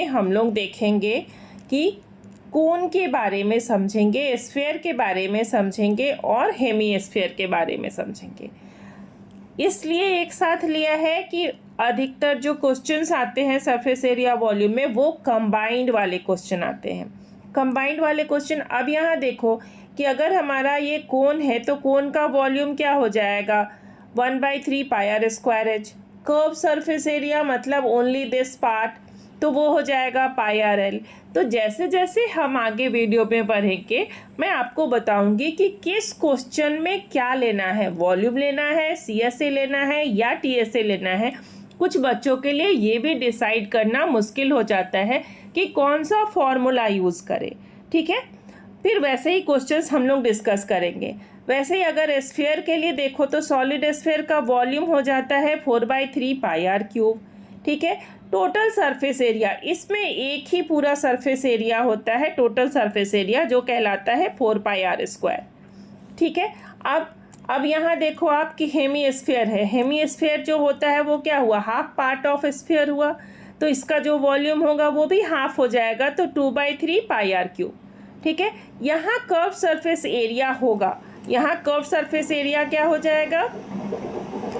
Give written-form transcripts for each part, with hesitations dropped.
हम लोग देखेंगे कि कोन के बारे में समझेंगे, स्फीयर के बारे में समझेंगे और हेमीस्फीयर के बारे में समझेंगे। इसलिए एक साथ लिया है कि अधिकतर जो क्वेश्चंस आते हैं सरफेस एरिया वॉल्यूम में वो कंबाइंड वाले क्वेश्चन आते हैं। कंबाइंड वाले क्वेश्चन, अब यहाँ देखो कि अगर हमारा ये कोन है तो कोन का वॉल्यूम क्या हो जाएगा, 1/3 pi r square h. Curved surface area मतलब ओनली दिस पार्ट, तो वो हो जाएगा पाई आर एल। तो जैसे जैसे हम आगे वीडियो में पढ़ेंगे मैं आपको बताऊंगी कि किस क्वेश्चन में क्या लेना है, वॉल्यूम लेना है, सीएसए लेना है या टीएसए लेना है। कुछ बच्चों के लिए ये भी डिसाइड करना मुश्किल हो जाता है कि कौन सा फॉर्मूला यूज़ करें, ठीक है। फिर वैसे ही क्वेश्चंस हम लोग डिस्कस करेंगे। वैसे ही अगर स्फीयर के लिए देखो तो सॉलिड स्फीयर का वॉल्यूम हो जाता है 4/3 पाई आर क्यूब, ठीक है। टोटल सरफेस एरिया, इसमें एक ही पूरा सरफेस एरिया होता है टोटल सरफेस एरिया, जो कहलाता है 4 पाई आर स्क्वायर, ठीक है। अब यहाँ देखो आपकी हेमीस्फीयर है। हेमीस्फीयर जो होता है वो क्या हुआ, हाफ पार्ट ऑफ स्फीयर हुआ, तो इसका जो वॉल्यूम होगा वो भी हाफ हो जाएगा, तो 2/3 पाई आर क्यूब, ठीक है। यहाँ कर्व सरफेस एरिया होगा, यहाँ कर्व सरफेस एरिया क्या हो जाएगा,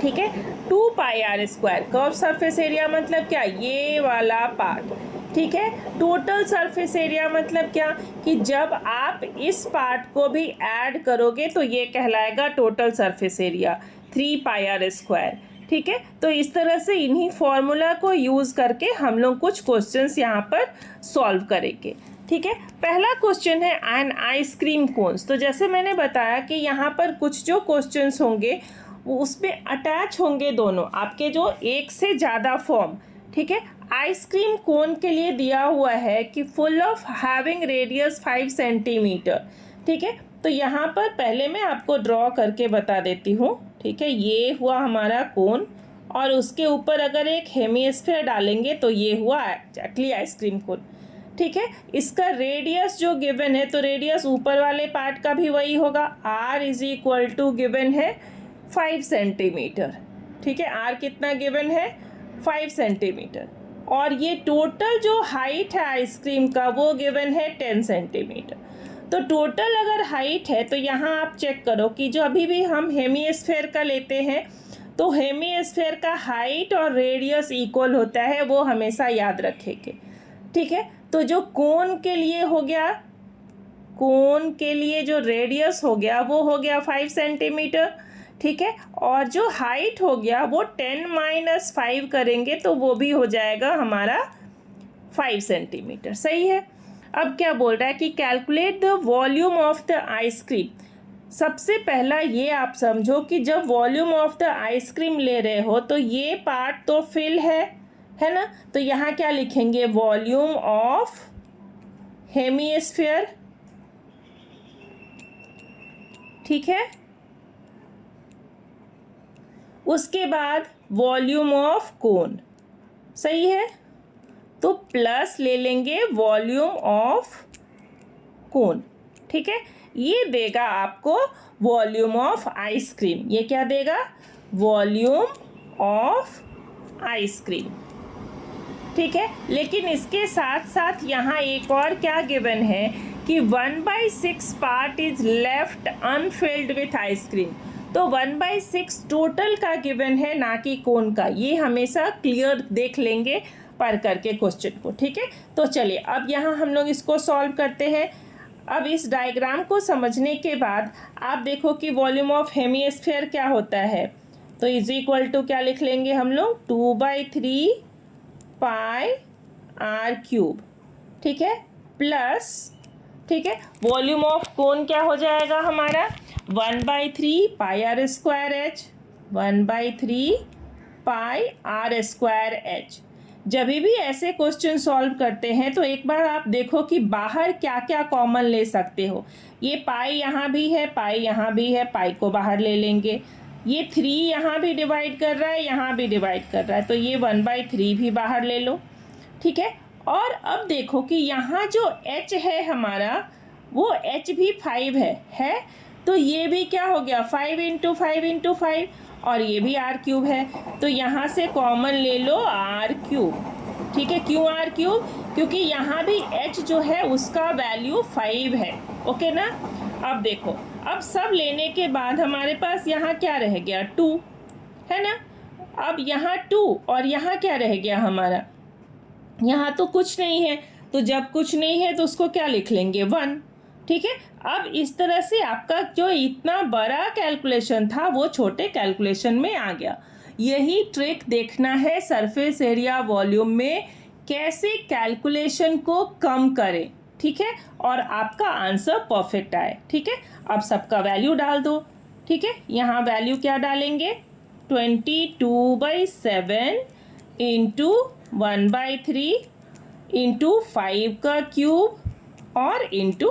ठीक है, 2 pi r square. Curved surface area मतलब क्या, ये वाला पार्ट, ठीक है। टोटल सरफेस एरिया मतलब क्या कि जब आप इस पार्ट को भी ऐड करोगे तो ये कहलाएगा total surface area 3 pi r square, ठीक है। तो इस तरह से इन्हीं फॉर्मूला को यूज़ करके हम लोग कुछ क्वेश्चंस यहाँ पर सॉल्व करेंगे, ठीक है। पहला क्वेश्चन है एन आइसक्रीम कोन्स। तो जैसे मैंने बताया कि यहाँ पर कुछ जो क्वेश्चंस होंगे वो उसमें अटैच होंगे दोनों आपके, जो एक से ज़्यादा फॉर्म, ठीक है। आइसक्रीम कोन के लिए दिया हुआ है कि full of having radius 5 centimetre, ठीक है। तो यहाँ पर पहले मैं आपको ड्रॉ करके बता देती हूँ, ठीक है। ये हुआ हमारा कोन और उसके ऊपर अगर एक हेमीस्फीयर डालेंगे तो ये हुआ एक्जैक्टली आइसक्रीम कोन, ठीक है। इसका रेडियस जो गिवन है, तो रेडियस ऊपर वाले पार्ट का भी वही होगा, r is equal to given है 5 सेंटीमीटर, ठीक है। r कितना गिवन है, 5 सेंटीमीटर। और ये टोटल जो हाइट है आइसक्रीम का वो गिवन है 10 सेंटीमीटर। तो टोटल अगर हाइट है तो यहाँ आप चेक करो कि जो अभी भी हम हेमीस्फीयर का लेते हैं तो हेमीस्फीयर का हाइट और रेडियस इक्वल होता है, वो हमेशा याद रखेंगे, ठीक है। तो जो कोन के लिए हो गया, कोन के लिए जो रेडियस हो गया वो हो गया 5 सेंटीमीटर, ठीक है। और जो हाइट हो गया वो 10 - 5 करेंगे तो वो भी हो जाएगा हमारा 5 सेंटीमीटर, सही है। अब क्या बोल रहा है कि calculate the volume of the ice cream. सबसे पहला ये आप समझो कि जब वॉल्यूम ऑफ द आइसक्रीम ले रहे हो तो ये पार्ट तो फिल है ना, तो यहाँ क्या लिखेंगे, वॉल्यूम ऑफ हेमीस्फीयर, ठीक है। उसके बाद वॉल्यूम ऑफ कोन, सही है, तो प्लस ले लेंगे वॉल्यूम ऑफ कोन, ठीक है। ये देगा आपको वॉल्यूम ऑफ आइसक्रीम, ये क्या देगा, वॉल्यूम ऑफ आइसक्रीम, ठीक है। लेकिन इसके साथ साथ यहाँ एक और क्या गिवन है कि 1/6 part is left Anfield with ice cream. तो 1/6 टोटल का गिवन है, ना कि कोन का। ये हमेशा क्लियर देख लेंगे पढ़ करके क्वेश्चन को, ठीक है। तो चलिए अब यहाँ हम लोग इसको सॉल्व करते हैं। अब इस डायग्राम को समझने के बाद आप देखो कि वॉल्यूम ऑफ हेमीस्फीयर क्या होता है, तो इज इक्वल टू क्या लिख लेंगे हम लोग, 2/3 पाई आर क्यूब, ठीक है, प्लस, ठीक है, वॉल्यूम ऑफ कोन क्या हो जाएगा हमारा, 1/3 pi r square h, 1/3 pi r square h. जब भी ऐसे क्वेश्चन सॉल्व करते हैं तो एक बार आप देखो कि बाहर क्या क्या कॉमन ले सकते हो। ये पाई यहाँ भी है, पाई यहाँ भी है, पाई को बाहर ले लेंगे। ये 3 यहाँ भी डिवाइड कर रहा है, यहाँ भी डिवाइड कर रहा है, तो ये 1/3 भी बाहर ले लो, ठीक है। और अब देखो कि यहाँ जो h है हमारा वो h भी 5 है, तो ये भी क्या हो गया, 5 × 5 × 5, और ये भी r क्यूब है, तो यहाँ से कॉमन ले लो r क्यूब, ठीक है। क्यों r क्यूब, क्योंकि यहाँ भी h जो है उसका वैल्यू 5 है। ओके ना। अब देखो, अब सब लेने के बाद हमारे पास यहाँ क्या रह गया, 2 है ना। अब यहाँ 2 और यहाँ क्या रह गया हमारा, यहाँ तो कुछ नहीं है, तो जब कुछ नहीं है तो उसको क्या लिख लेंगे, 1। ठीक है। अब इस तरह से आपका जो इतना बड़ा कैलकुलेशन था वो छोटे कैलकुलेशन में आ गया। यही ट्रिक देखना है सरफेस एरिया वॉल्यूम में, कैसे कैलकुलेशन को कम करें। ठीक है, और आपका आंसर परफेक्ट आए। ठीक है, अब सबका वैल्यू डाल दो। ठीक है, यहाँ वैल्यू क्या डालेंगे, 22/7 इंटू 1/3 इंटू 5 का क्यूब और इंटू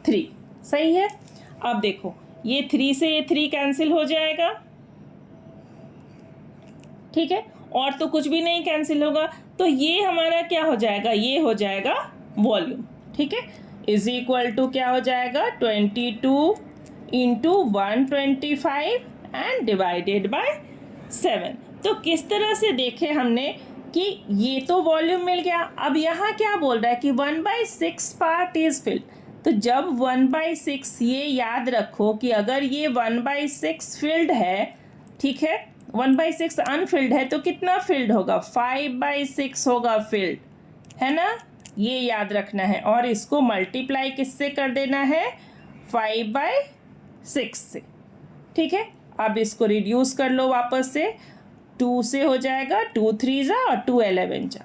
3। सही है। अब देखो, ये 3 से ये 3 कैंसिल हो जाएगा। ठीक है, और तो कुछ भी नहीं कैंसिल होगा, तो ये हमारा क्या हो जाएगा, ये हो जाएगा वॉल्यूम। ठीक है, इज इक्वल टू क्या हो जाएगा, 22 इंटू 125 एंड डिवाइडेड बाय 7। तो किस तरह से देखे हमने कि ये तो वॉल्यूम मिल गया। अब यहाँ क्या बोल रहा है कि 1/6 पार्ट इज फिल्ड। तो जब 1/6, ये याद रखो कि अगर ये 1/6 फिल्ड है, ठीक है, 1/6 अनफिल्ड है, तो कितना फिल्ड होगा, 5/6 होगा फिल्ड, है ना। ये याद रखना है, और इसको मल्टीप्लाई किससे कर देना है, 5/6 से। ठीक है, अब इसको रिड्यूस कर लो वापस से, 2 से हो जाएगा, 2 3 जा और 2 11 जा।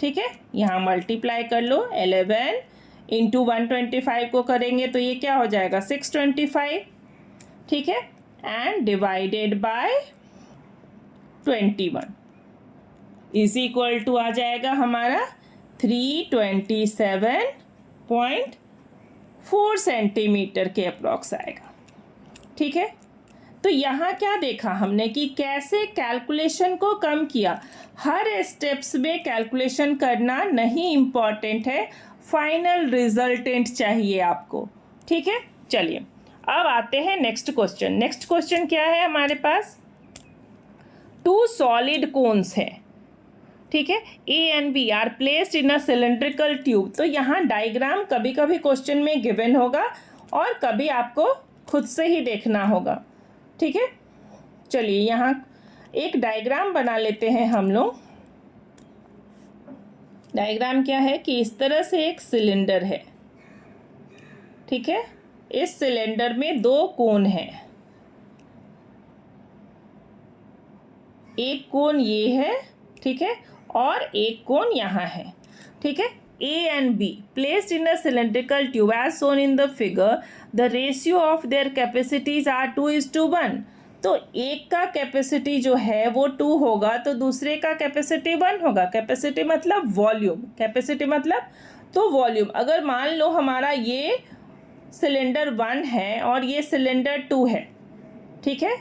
ठीक है, यहाँ मल्टीप्लाई कर लो, 11 इंटू 125 को करेंगे तो ये क्या हो जाएगा, 625। ठीक है, and divided by 21 is equal to आ जाएगा हमारा 327.4 सेंटीमीटर के अप्रॉक्स आएगा। ठीक है, तो यहाँ क्या देखा हमने कि कैसे कैलकुलेशन को कम किया। हर स्टेप्स में कैलकुलेशन करना नहीं इम्पॉर्टेंट है, फाइनल रिजल्टेंट चाहिए आपको। ठीक है, चलिए अब आते हैं नेक्स्ट क्वेश्चन। नेक्स्ट क्वेश्चन क्या है हमारे पास, 2 सॉलिड कोन्स है। ठीक है, A and B are placed in a cylindrical tube. तो यहाँ डायग्राम कभी कभी क्वेश्चन में गिवन होगा और कभी आपको खुद से ही देखना होगा। ठीक है, चलिए यहाँ एक डायग्राम बना लेते हैं हम लोग। डायग्राम क्या है कि इस तरह से एक सिलेंडर है। ठीक है, इस सिलेंडर में 2 कोन हैं, एक कोन ये है, ठीक है, और एक कोन यहाँ है। ठीक है, A and B placed in a cylindrical tube as shown in the figure, the ratio of their capacities are 2:1। तो एक का कैपेसिटी जो है वो 2 होगा, तो दूसरे का कैपेसिटी 1 होगा। कैपेसिटी मतलब वॉल्यूम, कैपेसिटी मतलब तो वॉल्यूम। अगर मान लो हमारा ये सिलेंडर 1 है और ये सिलेंडर 2 है, ठीक है,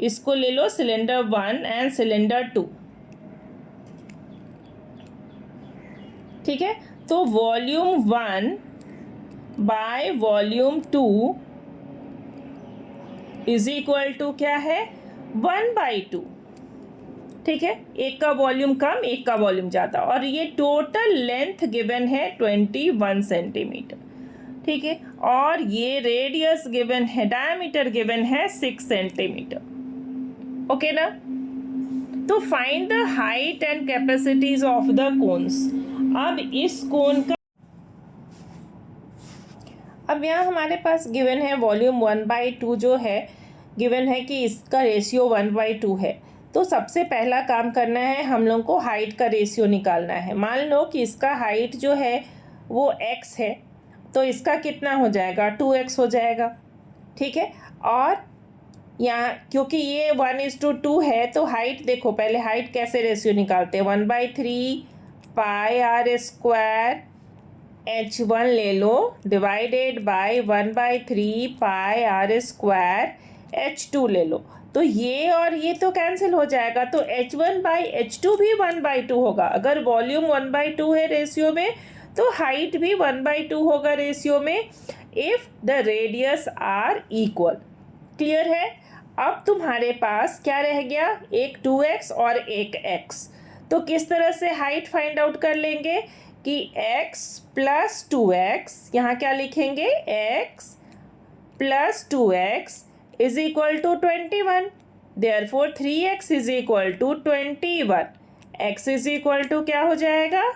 इसको ले लो सिलेंडर 1 एंड सिलेंडर 2। ठीक है, तो volume 1 by volume 2 is equal to क्या है, 1/2। ठीक है, एक का वॉल्यूम कम, एक का वॉल्यूम ज़्यादा, और ये टोटल लेंथ गिवन है 21 सेंटीमीटर। ठीक है, और ये रेडियस गिवन है, डायमीटर गिवन है 6 सेंटीमीटर। ओके ना। तो find the height and capacities of the cons. अब इस कोन का, अब यहाँ हमारे पास गिवन है वॉल्यूम 1/2 जो है, गिवन है कि इसका रेशियो 1/2 है। तो सबसे पहला काम करना है, हम लोग को हाइट का रेशियो निकालना है। मान लो कि इसका हाइट जो है वो x है, तो इसका कितना हो जाएगा, 2x हो जाएगा। ठीक है, और यहाँ क्योंकि ये 1:2 है, तो हाइट देखो, पहले हाइट कैसे रेशियो निकालते हैं, 1/3 पाई आर स्क्वायर h1 ले लो divided by 1/3 pi r square h2 ले लो। तो ये और ये तो कैंसिल हो जाएगा, तो h1/h2 भी 1/2 होगा। अगर वॉल्यूम 1/2 है रेशियो में, तो हाइट भी 1/2 होगा रेशियो में, if the radius r equal. Clear है। अब तुम्हारे पास क्या रह गया, एक 2x और एक x। तो किस तरह से हाइट फाइंड आउट कर लेंगे कि x प्लस 2x, यहाँ क्या लिखेंगे, x plus 2x is equal to 21, therefore 3x is equal to 21, x is equal to क्या हो जाएगा,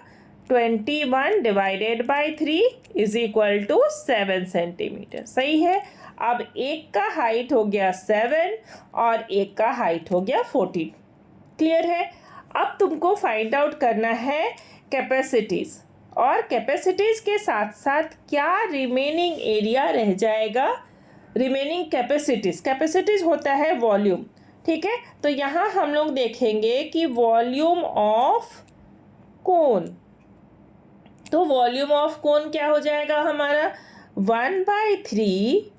21 divided by 3 is equal to 7 centimetre. सही है। अब एक का हाइट हो गया 7 और एक का हाइट हो गया 14। क्लियर है। अब तुमको फाइंड आउट करना है कैपेसिटीज़, और कैपेसिटीज़ के साथ साथ क्या रिमेनिंग एरिया रह जाएगा, रिमेनिंग कैपेसिटीज़ होता है वॉल्यूम। ठीक है, तो यहाँ हम लोग देखेंगे कि वॉल्यूम ऑफ कोन, तो वॉल्यूम ऑफ कोन क्या हो जाएगा हमारा 1/3।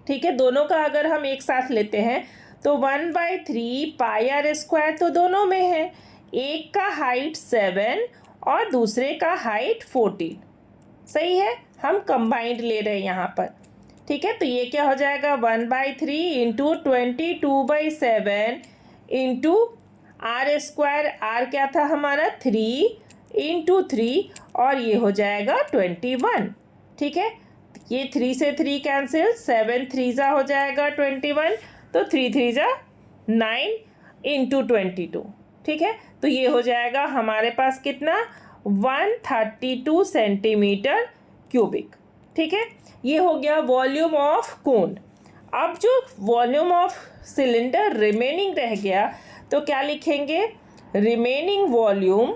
ठीक है, दोनों का अगर हम एक साथ लेते हैं तो 1/3 पाई आर स्क्वायर तो दोनों में है, एक का हाइट 7 और दूसरे का हाइट 14। सही है, हम कंबाइंड ले रहे हैं यहाँ पर। ठीक है, तो ये क्या हो जाएगा 1/3 into 22/7 into r square, r क्या था हमारा 3 इंटू 3 और ये हो जाएगा 21। ठीक है, ये 3 से 3 कैंसिल, 7 3 हो जाएगा 21, तो 3 3 9 इंटू 22। ठीक है, तो ये हो जाएगा हमारे पास कितना 132 सेंटीमीटर क्यूबिक। ठीक है, ये हो गया वॉल्यूम ऑफ कोन। अब जो वॉल्यूम ऑफ सिलेंडर रिमेनिंग रह गया तो क्या लिखेंगे, remaining volume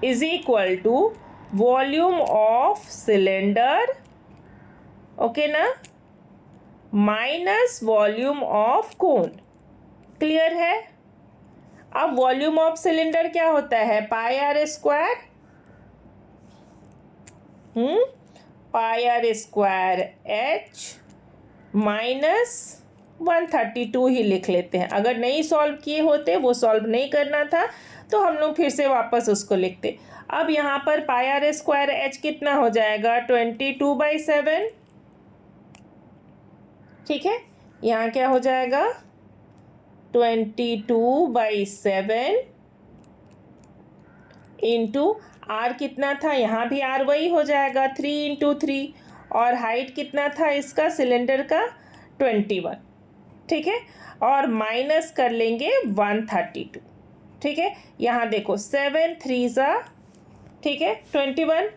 is equal to volume of cylinder, okay ना, minus volume of cone. Clear है। अब वॉल्यूम ऑफ सिलेंडर क्या होता है, pi r square, pi r square h minus 132 ही लिख लेते हैं। अगर नहीं सॉल्व किए होते, वो सॉल्व नहीं करना था, तो हम लोग फिर से वापस उसको लिखते। अब यहाँ पर पाई आर स्क्वायर एच कितना हो जाएगा 22/7। ठीक है, यहाँ क्या हो जाएगा 22/7 इंटू आर कितना था, यहाँ भी आर वही हो जाएगा 3 इंटू 3, और हाइट कितना था इसका सिलेंडर का 21। ठीक है, और माइनस कर लेंगे 132। ठीक है, यहाँ देखो 7 3 ठीक है 21,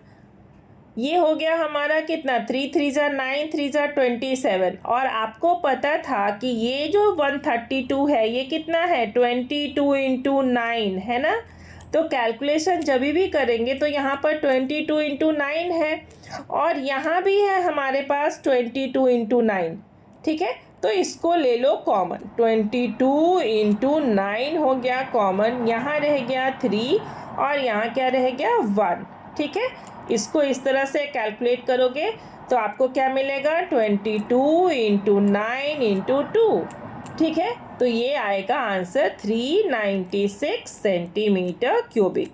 ये हो गया हमारा कितना 3 3 9 3 27, और आपको पता था कि ये जो 132 है ये कितना है 22 इंटू 9 है ना, तो कैलकुलेशन जब भी करेंगे तो यहाँ पर 22 इंटू 9 है, और यहाँ भी है हमारे पास 22 इंटू 9। ठीक है, तो इसको ले लो कॉमन, 22 इंटू 9 हो गया कॉमन, यहाँ रह गया 3 और यहाँ क्या रह गया 1। ठीक है, इसको इस तरह से कैलकुलेट करोगे तो आपको क्या मिलेगा 22 इंटू 9 इंटू 2। ठीक है, तो ये आएगा आंसर 396 सेंटीमीटर क्यूबिक।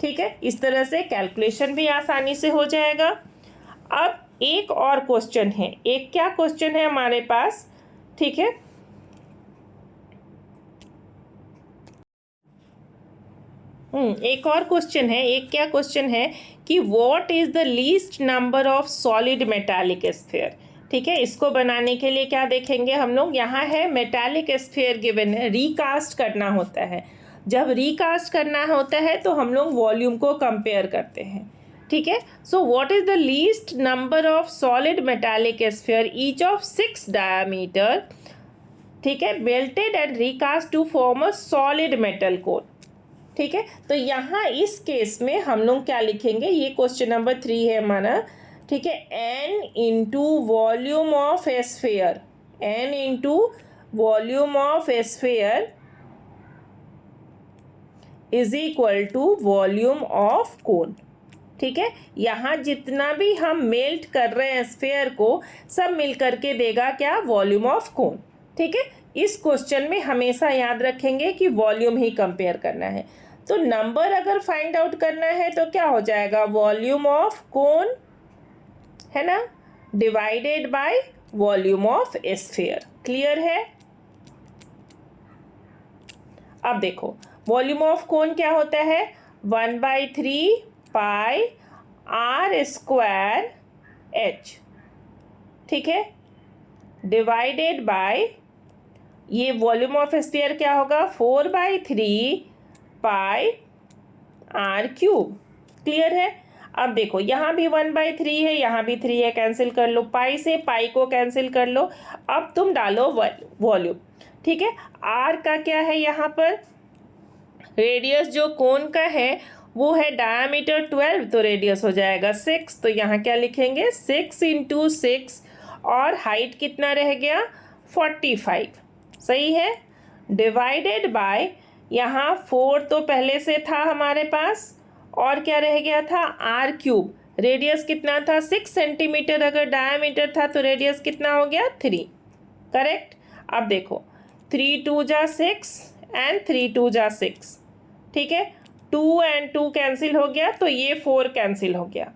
ठीक है, इस तरह से कैलकुलेशन भी आसानी से हो जाएगा। अब एक और क्वेश्चन है, एक क्या क्वेश्चन है हमारे पास, ठीक है, एक और क्वेश्चन है, एक क्या क्वेश्चन है कि what is the least number of solid metallic sphere. ठीक है, इसको बनाने के लिए क्या देखेंगे हम लोग, यहाँ है मेटालिक स्फीयर गिवन है, रीकास्ट करना होता है। जब रीकास्ट करना होता है तो हम लोग वॉल्यूम को कंपेयर करते हैं। ठीक है, so what is the least number of solid metallic sphere each of 6 diameter, ठीक है, melted and recast to form a solid metal cone. ठीक है, तो यहाँ इस केस में हम लोग क्या लिखेंगे, ये क्वेश्चन नंबर 3 है हमारा। ठीक है, n into volume of sphere, n into volume of sphere is equal to volume of cone. ठीक है, यहाँ जितना भी हम मेल्ट कर रहे हैं स्फीयर को, सब मिल करके देगा क्या, वॉल्यूम ऑफ कोन। ठीक है, इस क्वेश्चन में हमेशा याद रखेंगे कि वॉल्यूम ही कंपेयर करना है। तो नंबर अगर फाइंड आउट करना है तो क्या हो जाएगा, वॉल्यूम ऑफ कोन है ना, divided by volume of sphere. Clear है। अब देखो वॉल्यूम ऑफ कोन क्या होता है, 1/3 पाई r स्क्वायर h, ठीक है, डिवाइडेड बाय ये वॉल्यूम ऑफ स्फीयर क्या होगा, 4/3 पाई r क्यूब। क्लियर है। अब देखो यहाँ भी 1/3 है, यहाँ भी 3 है, कैंसिल कर लो, पाई से पाई को कैंसिल कर लो। अब तुम डालो वॉल्यूम, ठीक है। r का क्या है यहाँ पर, रेडियस जो कोन का है वो है डायमीटर 12, तो रेडियस हो जाएगा 6, तो यहाँ क्या लिखेंगे 6 × 6, और हाइट कितना रह गया 45, सही है, डिवाइडेड बाय यहाँ 4 तो पहले से था हमारे पास, और क्या रह गया था r क्यूब, रेडियस कितना था 6 सेंटीमीटर, अगर डायमीटर था तो रेडियस कितना हो गया 3, करेक्ट। अब देखो 3 2 जा 6 एंड 3 2 जा 6, ठीक है, 2 and 2 कैंसिल हो गया, तो ये 4 कैंसिल हो गया,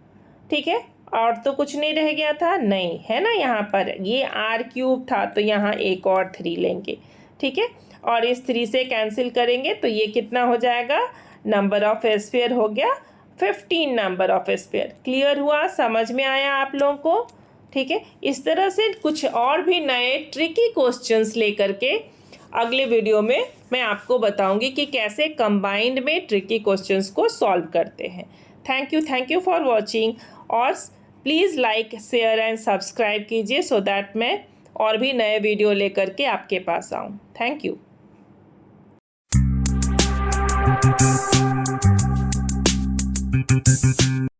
ठीक है, और तो कुछ नहीं रह गया था, नहीं है ना, यहाँ पर ये r क्यूब था तो यहाँ एक और 3 लेंगे, ठीक है, और इस 3 से कैंसिल करेंगे तो ये कितना हो जाएगा, नंबर ऑफ स्फीयर हो गया 15 नंबर ऑफ स्फीयर। क्लियर हुआ, समझ में आया आप लोगों को, ठीक है। इस तरह से कुछ और भी नए ट्रिकी क्वेश्चंस लेकर के अगले वीडियो में मैं आपको बताऊंगी कि कैसे कंबाइंड में ट्रिकी क्वेश्चंस को सॉल्व करते हैं। थैंक यू फॉर वॉचिंग, और please like share and subscribe कीजिए सो दैट मैं और भी नए वीडियो लेकर के आपके पास आऊँ। Thank you.